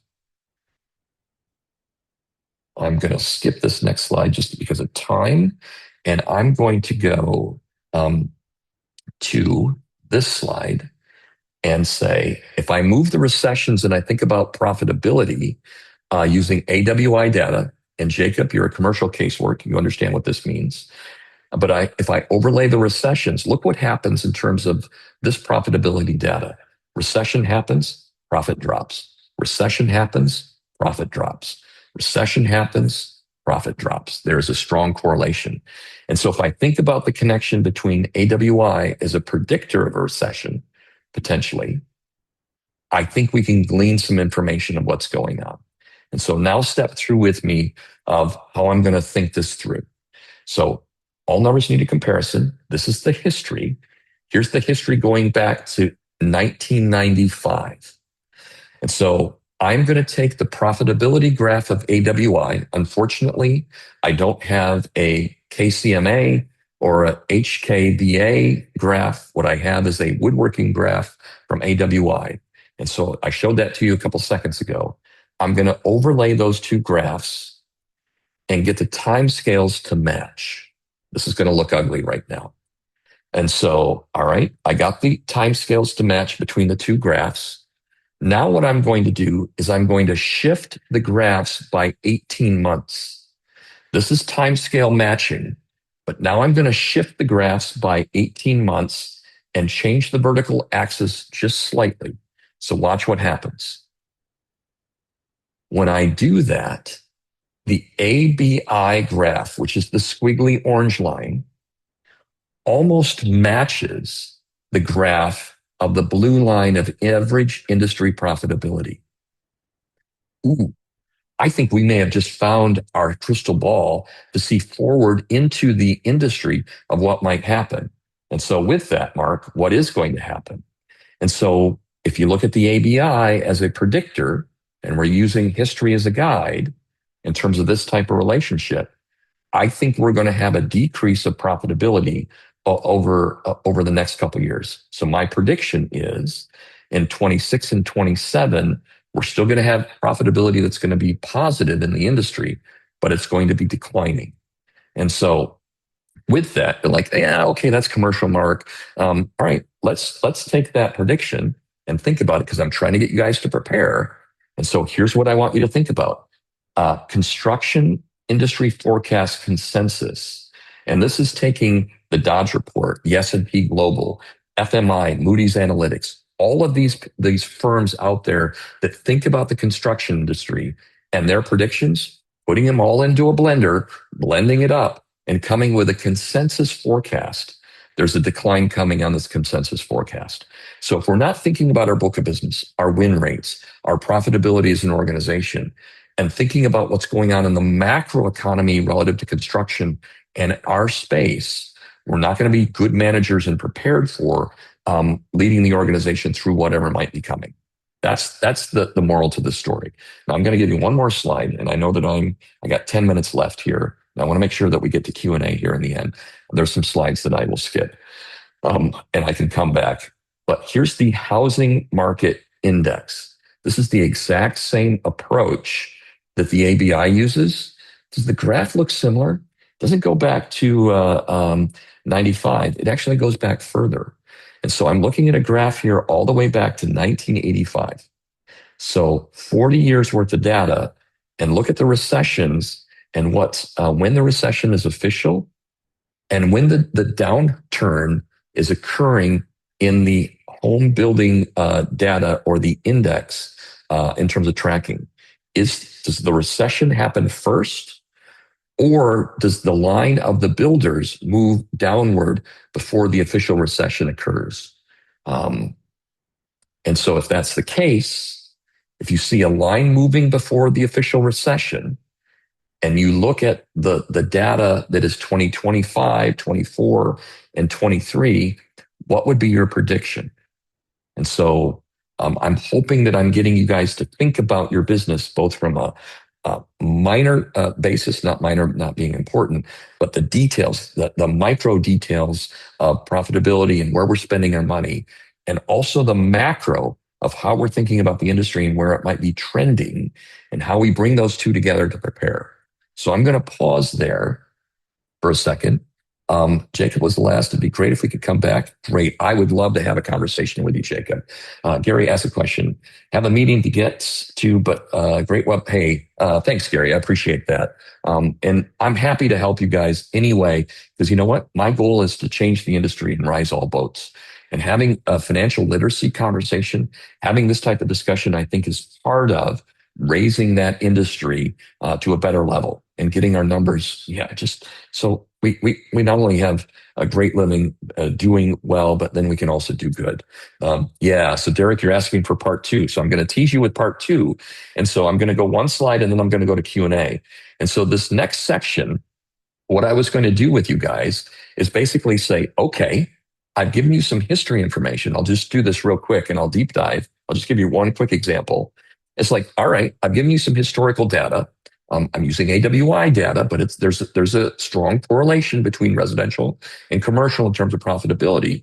I'm going to skip this next slide just because of time. And I'm going to go to this slide and say, if I move the recessions and I think about profitability using AWI data, and Jacob, you're a commercial casework, you understand what this means. But if I overlay the recessions, look what happens in terms of this profitability data. Recession happens, profit drops. Recession happens, profit drops. Recession happens, profit drops. There is a strong correlation. And so if I think about the connection between AWI as a predictor of a recession, potentially, I think we can glean some information of what's going on. And so now step through with me of how I'm going to think this through. So all numbers need a comparison. This is the history. Here's the history going back to 1995. And so I'm going to take the profitability graph of AWI. Unfortunately, I don't have a KCMA or a HKBA graph. What I have is a woodworking graph from AWI. And so I showed that to you a couple seconds ago. I'm going to overlay those two graphs and get the time scales to match. This is going to look ugly right now. And so, all right, I got the time scales to match between the two graphs. Now what I'm going to do is I'm going to shift the graphs by 18 months. This is time scale matching, but now I'm going to shift the graphs by 18 months and change the vertical axis just slightly. So watch what happens. When I do that, the ABI graph, which is the squiggly orange line, almost matches the graph of the blue line of average industry profitability. Ooh, I think we may have just found our crystal ball to see forward into the industry of what might happen. And so with that, Mark, what is going to happen? And so if you look at the ABI as a predictor, and we're using history as a guide in terms of this type of relationship, I think we're going to have a decrease of profitability over the next couple of years. So my prediction is in 26 and 27, we're still going to have profitability that's going to be positive in the industry, but it's going to be declining. And so with that, they're like, yeah, okay, that's commercial, Mark. All right, let's take that prediction and think about it because I'm trying to get you guys to prepare. And so here's what I want you to think about. Construction industry forecast consensus. And this is taking the Dodge report, the S&P Global, FMI, Moody's Analytics, all of these firms out there that think about the construction industry and their predictions, putting them all into a blender, blending it up, and coming with a consensus forecast. There's a decline coming on this consensus forecast. So if we're not thinking about our book of business, our win rates, our profitability as an organization, and thinking about what's going on in the macro economy relative to construction and our space, we're not going to be good managers and prepared for leading the organization through whatever might be coming. That's the moral to the story. Now I'm going to give you one more slide, and I know that I got 10 minutes left here. And I want to make sure that we get to Q&A here in the end. There's some slides that I will skip, and I can come back. But here's the housing market index. This is the exact same approach that the ABI uses. Does the graph look similar? It doesn't go back to 95. It actually goes back further. And so I'm looking at a graph here all the way back to 1985. So 40 years worth of data, and look at the recessions and when the recession is official and when the downturn is occurring in the home building data or the index in terms of tracking. Does the recession happen first, Or does the line of the builders move downward before the official recession occurs? Um, and so if that's the case, if you see a line moving before the official recession, and you look at the data that is 2025, 24, and 23, what would be your prediction? And so I'm hoping that I'm getting you guys to think about your business both from a minor basis, not minor, not being important, but the details, the micro details of profitability and where we're spending our money, and also the macro of how we're thinking about the industry and where it might be trending and how we bring those two together to prepare. So I'm going to pause there for a second. Jacob was the last. It'd be great if we could come back. Great. I would love to have a conversation with you, Jacob. Gary asked a question. Have a meeting to get to, but great web. Hey, thanks, Gary. I appreciate that. And I'm happy to help you guys anyway, because you know what? My goal is to change the industry and rise all boats. And having a financial literacy conversation, having this type of discussion, I think is part of raising that industry to a better level and getting our numbers. Yeah, just so we not only have a great living doing well, but then we can also do good. Yeah. So Derek, you're asking for part two. So I'm going to tease you with part two. And so I'm going to go one slide and then I'm going to go to Q&A. And so this next section, what I was going to do with you guys is basically say, okay, I've given you some history information. I'll just do this real quick and I'll deep dive. I'll just give you one quick example. It's like, all right, I've given you some historical data. I'm using AWI data, but there's a strong correlation between residential and commercial in terms of profitability.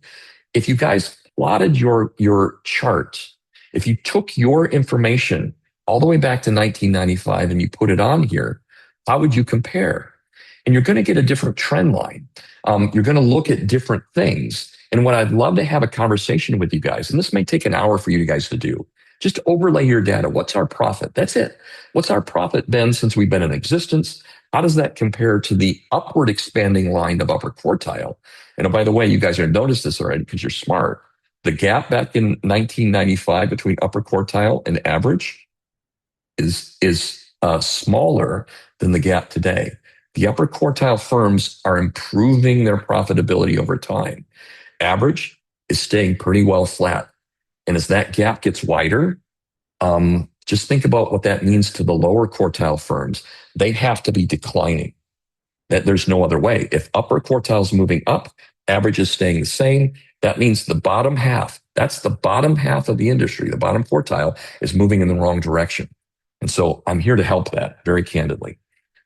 If you guys plotted your chart, if you took your information all the way back to 1995 and you put it on here, how would you compare? And you're going to get a different trend line. You're going to look at different things. And what I'd love to have a conversation with you guys, and this may take an hour for you guys to do, just overlay your data. What's our profit? That's it. What's our profit been since we've been in existence? How does that compare to the upward expanding line of upper quartile? And oh, by the way, you guys have noticed this already because you're smart. The gap back in 1995 between upper quartile and average is smaller than the gap today. The upper quartile firms are improving their profitability over time. Average is staying pretty well flat. And as that gap gets wider, just think about what that means to the lower quartile firms. They have to be declining. That there's no other way. If upper quartile is moving up, average is staying the same. That means the bottom half, that's the bottom half of the industry, the bottom quartile is moving in the wrong direction. And so I'm here to help that very candidly.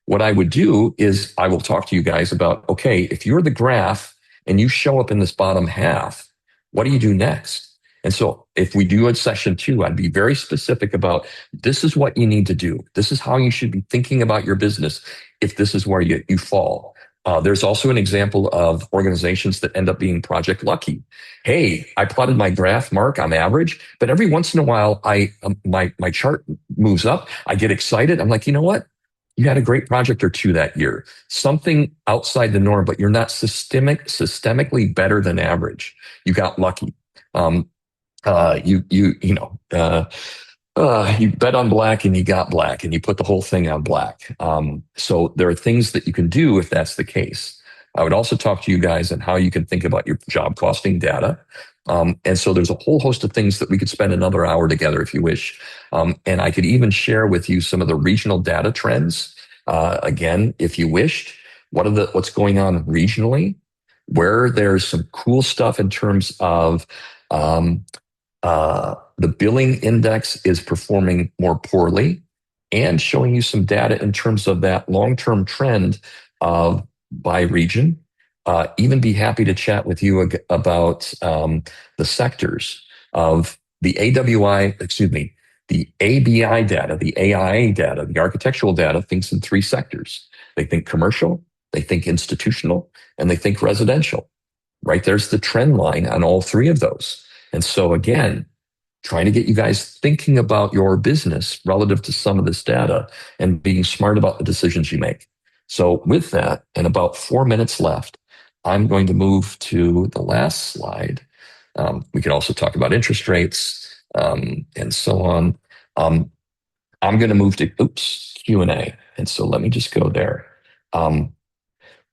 What I would do is I will talk to you guys about, okay, if you're the graph and you show up in this bottom half, what do you do next? And so if we do a session two, I'd be very specific about this is what you need to do. This is how you should be thinking about your business if this is where you fall. There's also an example of organizations that end up being project lucky. Hey, I plotted my graph, Mark, I'm average, but every once in a while, my chart moves up. I get excited. I'm like, you know what? You had a great project or two that year, something outside the norm, but you're not systemically better than average. You got lucky. You bet on black and you got black and you put the whole thing on black. So there are things that you can do if that's the case. I would also talk to you guys on how you can think about your job costing data. And so there's a whole host of things that we could spend another hour together if you wish. And I could even share with you some of the regional data trends. Again, if you wished, what's going on regionally, where there's some cool stuff in terms of the billing index is performing more poorly and showing you some data in terms of that long-term trend of by region. Even be happy to chat with you about the sectors of the the ABI data, the AIA data, the architectural data thinks in three sectors. They think commercial, they think institutional, and they think residential. Right there's the trend line on all three of those. And so again, trying to get you guys thinking about your business relative to some of this data and being smart about the decisions you make. So with that, and about 4 minutes left, I'm going to move to the last slide. We can also talk about interest rates and so on. I'm going to move to Q&A. And so let me just go there. Um,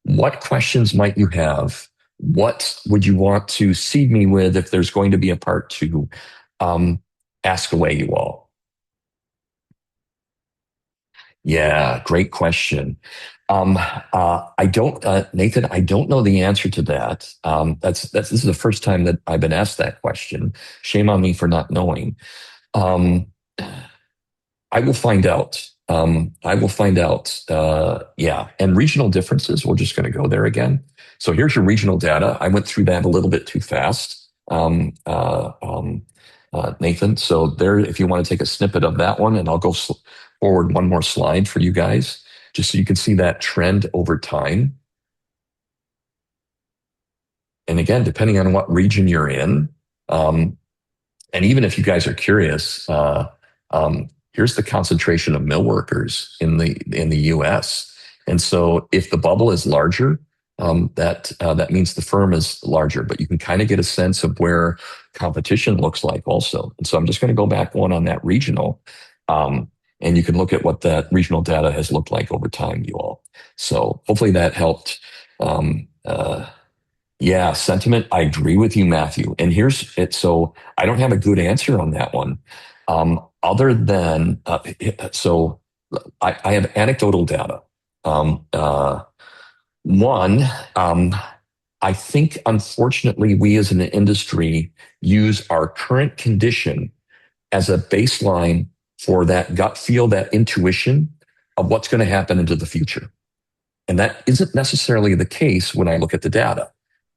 what questions might you have? What would you want to seed me with if there's going to be a part two? Um, Ask away, you all. Yeah, great question. I don't, Nathan, I don't know the answer to that. This is the first time that I've been asked that question. Shame on me for not knowing. Um, I will find out. I will find out. Yeah, and regional differences. We're just going to go there again. So here's your regional data. I went through that a little bit too fast, Nathan. So there, if you want to take a snippet of that one, and I'll go forward one more slide for you guys, just so you can see that trend over time. And again, depending on what region you're in, um, and even if you guys are curious, here's the concentration of mill workers in the U.S. And so, if the bubble is larger, that means the firm is larger. But you can kind of get a sense of where competition looks like also. And so, I'm just going to go back one on that regional, and you can look at what that regional data has looked like over time, you all. So, hopefully, that helped. Yeah, sentiment. I agree with you, Matthew. And here's it. So I don't have a good answer on that one. Other than, so I have anecdotal data. Um, uh, one, I think unfortunately we as an industry use our current condition as a baseline for that gut feel, that intuition of what's going to happen into the future. And that isn't necessarily the case when I look at the data.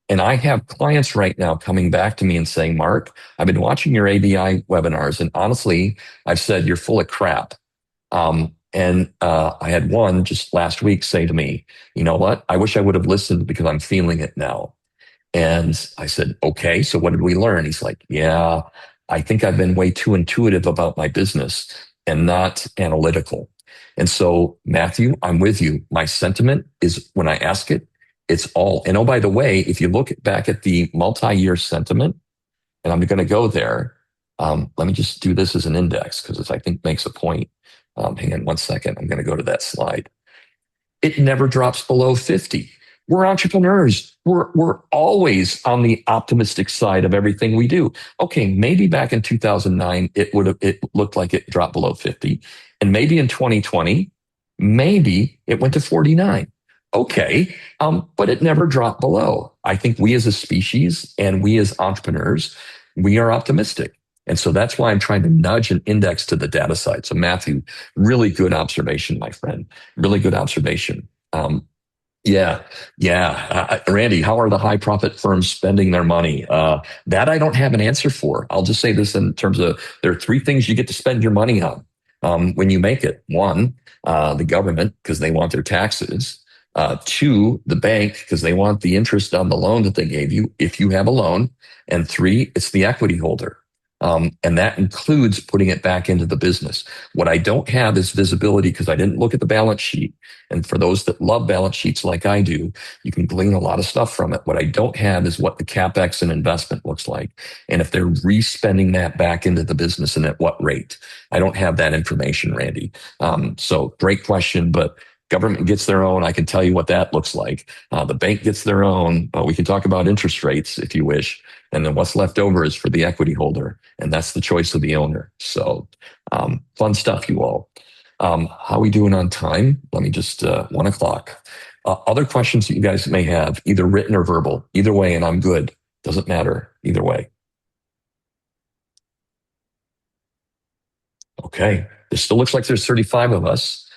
And I have clients right now coming back to me and saying, Mark, I've been watching your ABI webinars, and honestly, I've said you're full of crap. And I had one just last week say to me, you know what? I wish I would have listened because I'm feeling it now. And I said, okay, so what did we learn? He's like, yeah, I think I've been way too intuitive about my business and not analytical. And so, Matthew, I'm with you. My sentiment is when I ask it, it's all. And oh, by the way, if you look back at the multi-year sentiment, and I'm going to go there, let me just do this as an index because I think makes a point. Hang on one second. I'm going to go to that slide. It never drops below 50. We're entrepreneurs. We're always on the optimistic side of everything we do. Okay, maybe back in 2009 it looked like it dropped below 50, and maybe in 2020 maybe it went to 49. Okay, but it never dropped below. I think we as a species and we as entrepreneurs, we are optimistic. And so that's why I'm trying to nudge an index to the data side. So Matthew, really good observation, my friend. Really good observation. Yeah, yeah. Randy, how are the high profit firms spending their money? That I don't have an answer for. I'll just say this in terms of there are three things you get to spend your money on when you make it. One, the government, because they want their taxes. Two, the bank, because they want the interest on the loan that they gave you if you have a loan. And three, it's the equity holder. And that includes putting it back into the business. What I don't have is visibility because I didn't look at the balance sheet. And for those that love balance sheets like I do, you can glean a lot of stuff from it. What I don't have is what the CapEx and investment looks like. And if they're re-spending that back into the business and at what rate. I don't have that information, Randy. So great question, but government gets their own. I can tell you what that looks like. The bank gets their own. We can talk about interest rates if you wish. And then what's left over is for the equity holder. And that's the choice of the owner. So fun stuff, you all. How are we doing on time? Let me just, 1 o'clock. Other questions that you guys may have, either written or verbal, either way, and I'm good. Doesn't matter either way. Okay. It still looks like there's 35 of us.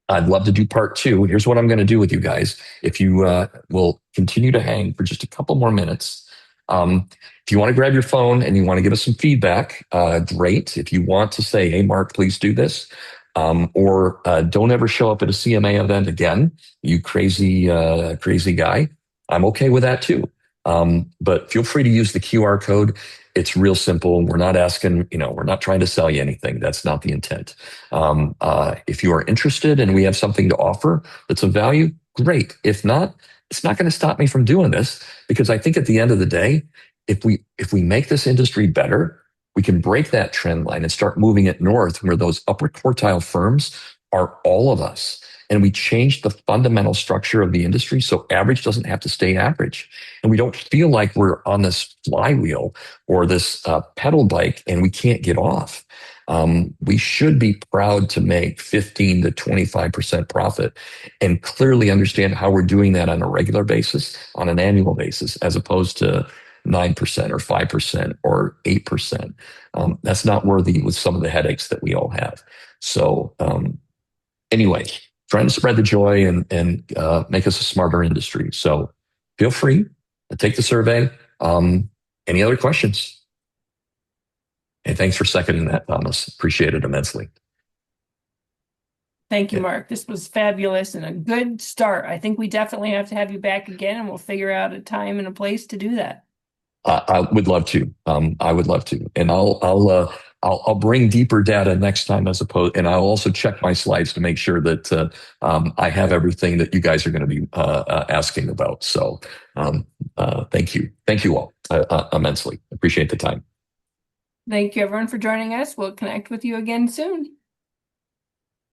I'd love to do part two. Here's what I'm going to do with you guys. If you will continue to hang for just a couple more minutes. If you want to grab your phone and you want to give us some feedback, great. If you want to say, hey, Mark, please do this. Or don't ever show up at a CMA event again, you crazy guy. I'm okay with that too. But feel free to use the QR code. It's real simple. We're not asking, we're not trying to sell you anything. That's not the intent. If you are interested and we have something to offer that's of value, great. If not, it's not going to stop me from doing this because I think at the end of the day, if we make this industry better, we can break that trend line and start moving it north where those upper quartile firms are all of us. And we changed the fundamental structure of the industry so average doesn't have to stay average. And we don't feel like we're on this flywheel or this pedal bike and we can't get off. We should be proud to make 15 to 25% profit and clearly understand how we're doing that on a regular basis, on an annual basis, as opposed to 9% or 5% or 8%. That's not worthy with some of the headaches that we all have. So, anyway, trying to spread the joy and make us a smarter industry. So feel free to take the survey. Any other questions? And thanks for seconding that, Thomas. Appreciate it immensely. Thank you, Yeah. Mark. This was fabulous and a good start. I think we definitely have to have you back again, and we'll figure out a time and a place to do that. I would love to. I would love to, and I'll bring deeper data next time as opposed, and I'll also check my slides to make sure that I have everything that you guys are going to be asking about. So, thank you all immensely. Appreciate the time. Thank you, everyone, for joining us. We'll connect with you again soon.